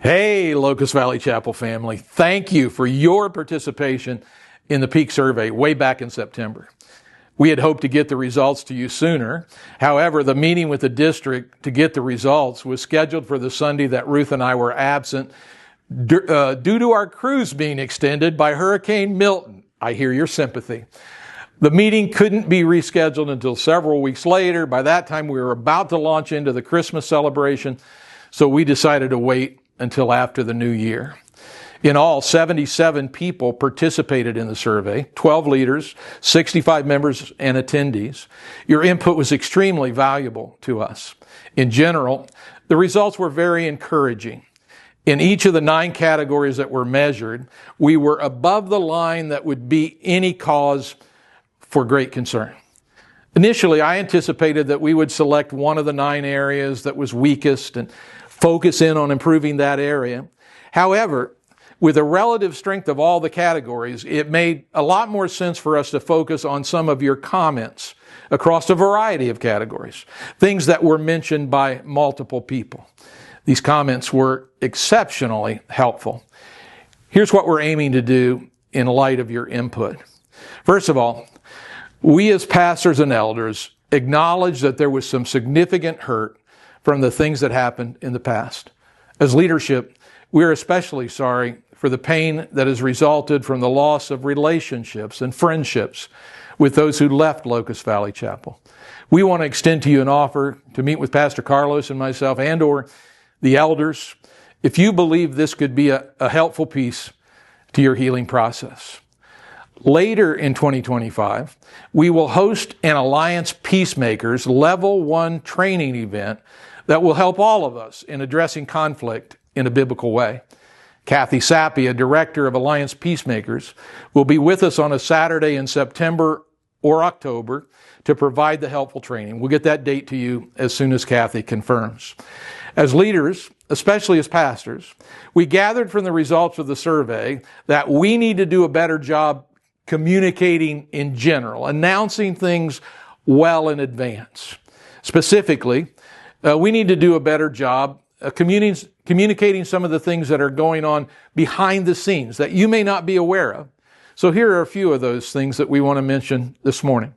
Hey, Locust Valley Chapel family. Thank you for your participation in the Peak Survey way back in September. We had hoped to get the results to you sooner. However, the meeting with the district to get the results was scheduled for the Sunday that Ruth and I were absent due to our cruise being extended by Hurricane Milton. I hear your sympathy. The meeting couldn't be rescheduled until several weeks later. By that time, we were about to launch into the Christmas celebration, so we decided to wait until after the new year. In all, 77 people participated in the survey, 12 leaders, 65 members and attendees. Your input was extremely valuable to us. In general, the results were very encouraging. In each of the 9 categories that were measured, we were above the line that would be any cause for great concern. Initially, I anticipated that we would select one of the 9 areas that was weakest and focus in on improving that area. However, with the relative strength of all the categories, it made a lot more sense for us to focus on some of your comments across a variety of categories, things that were mentioned by multiple people. These comments were exceptionally helpful. Here's what we're aiming to do in light of your input. First of all, we as pastors and elders acknowledge that there was some significant hurt from the things that happened in the past. As leadership, we're especially sorry for the pain that has resulted from the loss of relationships and friendships with those who left Locust Valley Chapel. We want to extend to you an offer to meet with Pastor Carlos and myself and or the elders if you believe this could be a helpful piece to your healing process. Later in 2025, we will host an Alliance Peacemakers Level 1 training event that will help all of us in addressing conflict in a biblical way. Kathy Sapia, director of Alliance Peacemakers, will be with us on a Saturday in September or October to provide the helpful training. We'll get that date to you as soon as Kathy confirms. As leaders, especially as pastors, we gathered from the results of the survey that we need to do a better job communicating in general, announcing things well in advance. Specifically, we need to do a better job communicating some of the things that are going on behind the scenes that you may not be aware of. So here are a few of those things that we want to mention this morning.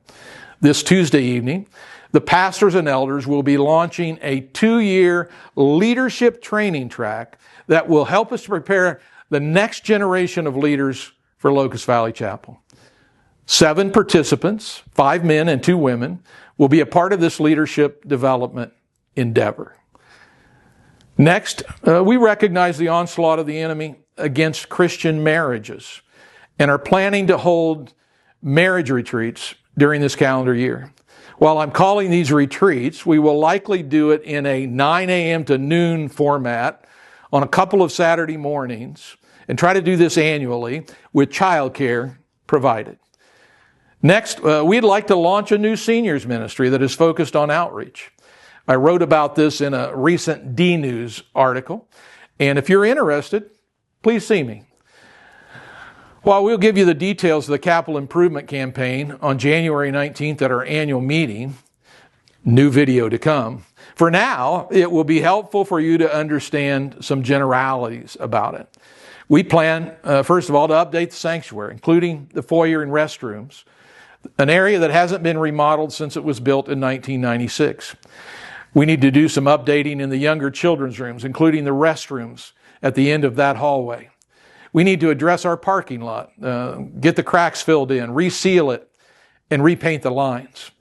This Tuesday evening, the pastors and elders will be launching a 2-year leadership training track that will help us prepare the next generation of leaders for Locust Valley Chapel. 7 participants, 5 men and 2 women, will be a part of this leadership development endeavor. Next, we recognize the onslaught of the enemy against Christian marriages and are planning to hold marriage retreats during this calendar year. While I'm calling these retreats, we will likely do it in a 9 a.m. to noon format on a couple of Saturday mornings and try to do this annually with childcare provided. Next, we'd like to launch a new seniors ministry that is focused on outreach. I wrote about this in a recent D-News article, and if you're interested, please see me. While we'll give you the details of the capital improvement campaign on January 19th at our annual meeting, new video to come, for now, it will be helpful for you to understand some generalities about it. We plan, first of all, to update the sanctuary, including the foyer and restrooms, an area that hasn't been remodeled since it was built in 1996. We need to do some updating in the younger children's rooms, including the restrooms at the end of that hallway. We need to address our parking lot, get the cracks filled in, reseal it, and repaint the lines.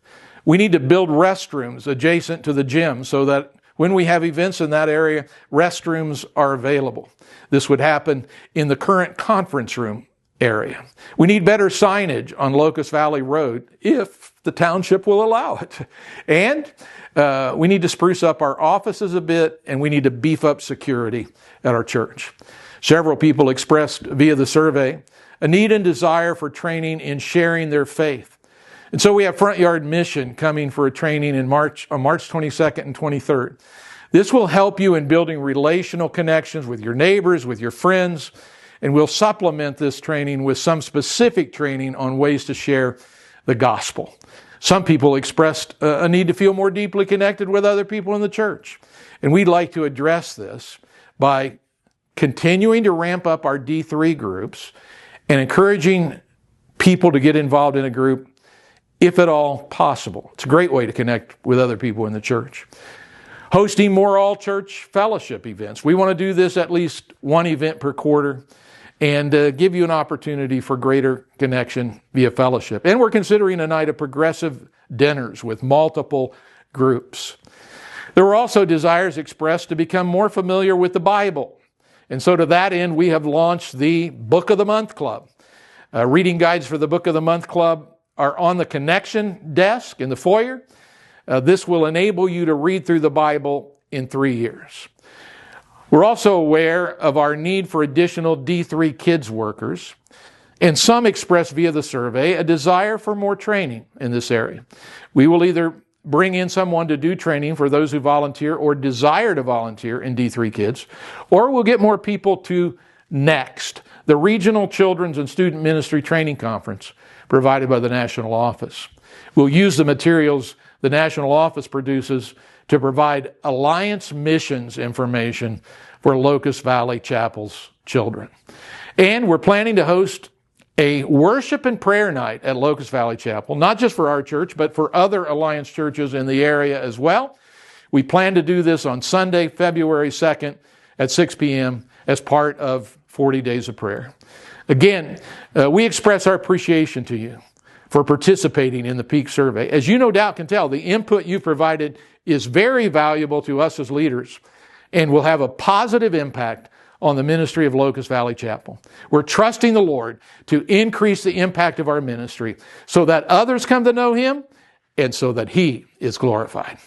We need to build restrooms adjacent to the gym so that when we have events in that area, restrooms are available. This would happen in the current conference room area. We need better signage on Locust Valley Road if the township will allow it. And we need to spruce up our offices a bit, and we need to beef up security at our church. Several people expressed via the survey a need and desire for training in sharing their faith. And so we have Front Yard Mission coming for a training on March 22nd and 23rd. This will help you in building relational connections with your neighbors, with your friends, and we'll supplement this training with some specific training on ways to share the gospel. Some people expressed a need to feel more deeply connected with other people in the church. And we'd like to address this by continuing to ramp up our D3 groups and encouraging people to get involved in a group if at all possible. It's a great way to connect with other people in the church. Hosting more all-church fellowship events. We want to do this at least one event per quarter and give you an opportunity for greater connection via fellowship. And we're considering a night of progressive dinners with multiple groups. There were also desires expressed to become more familiar with the Bible. And so to that end, we have launched the Book of the Month Club. Reading guides for the Book of the Month Club are on the connection desk in the foyer. This will enable you to read through the Bible in 3 years. We're also aware of our need for additional D3 kids workers, and some express via the survey a desire for more training in this area. We will either bring in someone to do training for those who volunteer or desire to volunteer in D3 kids, or we'll get more people to NEXT, the Regional Children's and Student Ministry Training Conference provided by the National Office. We'll use the materials the National Office produces to provide Alliance missions information for Locust Valley Chapel's children. And we're planning to host a worship and prayer night at Locust Valley Chapel, not just for our church, but for other Alliance churches in the area as well. We plan to do this on Sunday, February 2nd at 6 p.m. as part of 40 Days of Prayer. Again, we express our appreciation to you for participating in the Peak Survey. As you no doubt can tell, the input you provided is very valuable to us as leaders and will have a positive impact on the ministry of Locust Valley Chapel. We're trusting the Lord to increase the impact of our ministry so that others come to know Him and so that He is glorified.